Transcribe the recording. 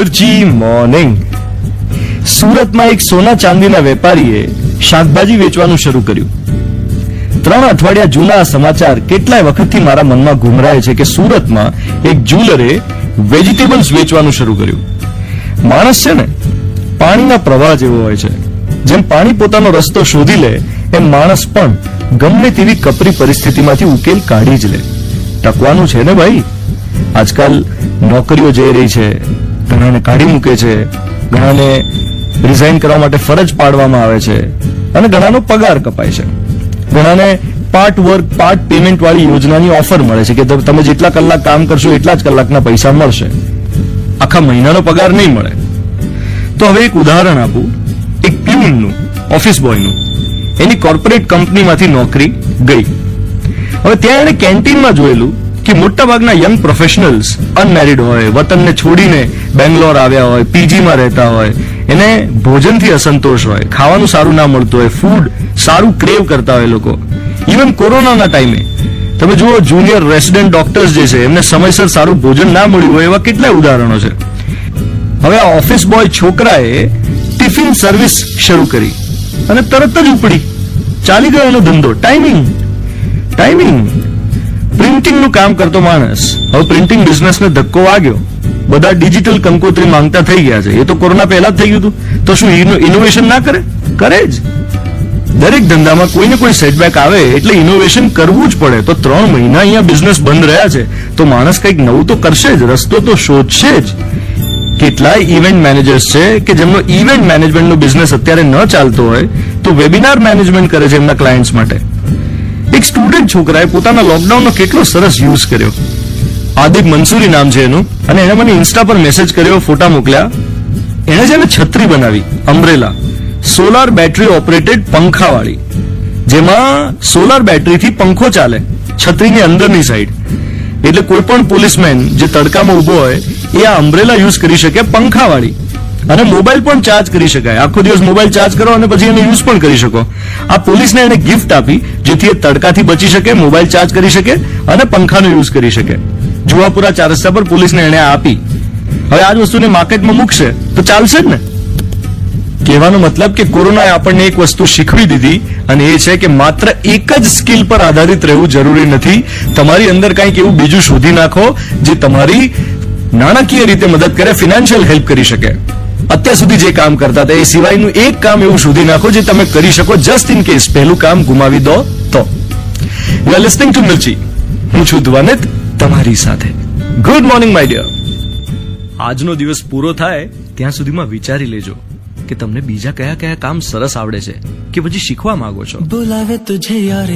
મિર્ચી morning. સુરતમાં એક સોના ચાંદીના વેપારીએ શાકભાજી વેચવાનું શરૂ કર્યું. 3 અઠવાડિયા જૂના સમાચાર કેટલાય વખતથી મારા મનમાં ઘુમરાય છે કે સુરતમાં એક જ્વેલરે વેજીટેબલ્સ વેચવાનું શરૂ કર્યું. માણસ છે ને પાણીના પ્રવાહ જેવો હોય છે. જેમ પાણી પોતાનો રસ્તો શોધી લે એમ માણસ પણ ગમે તેવી કપરી પરિસ્થિતિમાંથી ઉકેલ કાઢી જ લે. ટકવાનું છે ને ભાઈ. આજકાલ નોકરીઓ જઈ રહી છે, ઘણાને કાઢી મૂકે છે, ઘણાને રિઝાઇન કરવા માટે ફરજ પાડવામાં આવે છે અને ઘણાનો પગાર કપાય છે. ઘણાને પાર્ટ વર્ક પાર્ટ પેમેન્ટ વાળી યોજનાની ઓફર મળે છે કે તમે જેટલા કલાક કામ કરશો એટલા જ કલાકના પૈસા મળશે, આખા મહિનાનો પગાર નહીં મળે. તો હવે એક ઉદાહરણ આપું. એક પ્યુનનું, ઓફિસ બોયનું, એની કોર્પોરેટ કંપનીમાંથી નોકરી ગઈ. હવે ત્યાં એને કેન્ટીનમાં જોયેલું કે મોટાભાગના યંગ પ્રોફેશનલ્સ અનમેરિડ હોય, વતનને છોડીને બેંગ્લોર આવ્યા હોય, પીજીમાં રહેતા હોય, એને ભોજનથી અસંતોષ હોય, ખાવાનું સારું ના મળતું હોય, ફૂડ સારું ક્રેવ કરતા હોય લોકો. ઇવન કોરોનાના ટાઈમે તમે જુઓ, જુનિયર રેસિડેન્ટ ડોક્ટર્સ જે છે એમને સમયસર સારું ભોજન ના મળ્યું હોય એવા કેટલાય ઉદાહરણો છે. હવે આ ઓફિસ બોય છોકરાએ ટિફિન સર્વિસ શરૂ કરી અને તરત જ ઉપડી, ચાલી ગયો એનો ધંધો. ટાઈમિંગ. પ્રિન્ટિંગનું કામ કરતો માણસ, હવે પ્રિન્ટિંગ બિઝનેસને ધક્કો વાગ્યો. બધા ડિજિટલ કંકોત્રી માંગતા થઈ ગયા છે. એ તો કોરોના પહેલા જ થઈ ગયું હતું. તો શું ઇનોવેશન ના કરે? કરે જ. દરેક ધંધામાં કોઈને કોઈ સેટબેક આવે એટલે ઇનોવેશન કરવું જ પડે. તો 3 મહિના અહીંયા બિઝનેસ બંધ રહ્યા છે તો માણસ કંઈક નવું તો કરશે જ, રસ્તો તો શોધશે જ. કેટલાય ઇવેન્ટ મેનેજર્સ છે કે જેમનો ઇવેન્ટ મેનેજમેન્ટનો બિઝનેસ અત્યારે ન ચાલતો હોય તો વેબિનાર મેનેજમેન્ટ કરે છે એમના ક્લાયન્ટ્સ માટે. એક સ્ટુડન્ટ છોકરાએ પોતાના લોકડાઉનનો કેટલો સરસ યુઝ કર્યો. આદિબ મંસૂરી નામ છે એનું, અને એણે મને ઇન્સ્ટા પર મેસેજ કર્યો, ફોટા મોકલ્યા. એણે છે ને છત્રી બનાવી, અમ્બ્રેલા, સોલાર બેટરી ઓપરેટેડ પંખાવાળી, જેમાં સોલાર બેટરીથી પંખો ચાલે છત્રીની અંદરની સાઈડ. એટલે કોઈ પણ પોલીસમેન જે તડકામાં ઉભો હોય એ આ અમ્બ્રેલા યુઝ કરી શકે પંખાવાળી. અને મોબાઈલ પણ ચાર્જ કરી શકાય. આખો દિવસ મોબાઈલ ચાર્જ કરો અને પછી એને યુઝ પણ કરી શકો. આ પોલીસને એને ગિફ્ટ આપી જેથી એ તડકાથી બચી શકે, મોબાઈલ ચાર્જ કરી શકે અને પંખાનો યુઝ કરી શકે. જુવાપુરા 4 રસ્તા પર પોલીસને એને આપી. હવે આ જ વસ્તુને માર્કેટમાં મૂકશે તો ચાલશે જ ને. કહેવાનો મતલબ કે કોરોનાએ આપણને એક વસ્તુ શીખવી દીધી, અને એ છે કે માત્ર એક જ સ્કિલ પર આધારિત રહેવું જરૂરી નથી. તમારી અંદર કંઈક એવું બીજું શોધી નાખો જે તમારી નાણાકીય રીતે મદદ કરે, ફિનાન્શિયલ હેલ્પ કરી શકે. અત્યાર સુધી જે કામ કરતા હતા એ સિવાયનું એક કામ એવું શોધી નાખો જે તમે કરી શકો, જસ્ટ ઇન કેસ પહેલું કામ ગુમાવી દો તો. You are listening to Mirchi. હું છું ધ્વનિત, તમારી સાથે. Good morning my dear. આજનો દિવસ પૂરો થાય ત્યાં સુધીમાં વિચારી લેજો કે તમને બીજા કયા કયા કામ સરસ આવડે છે કે પછી શીખવા માંગો છો. બોલાવે તુझे યાર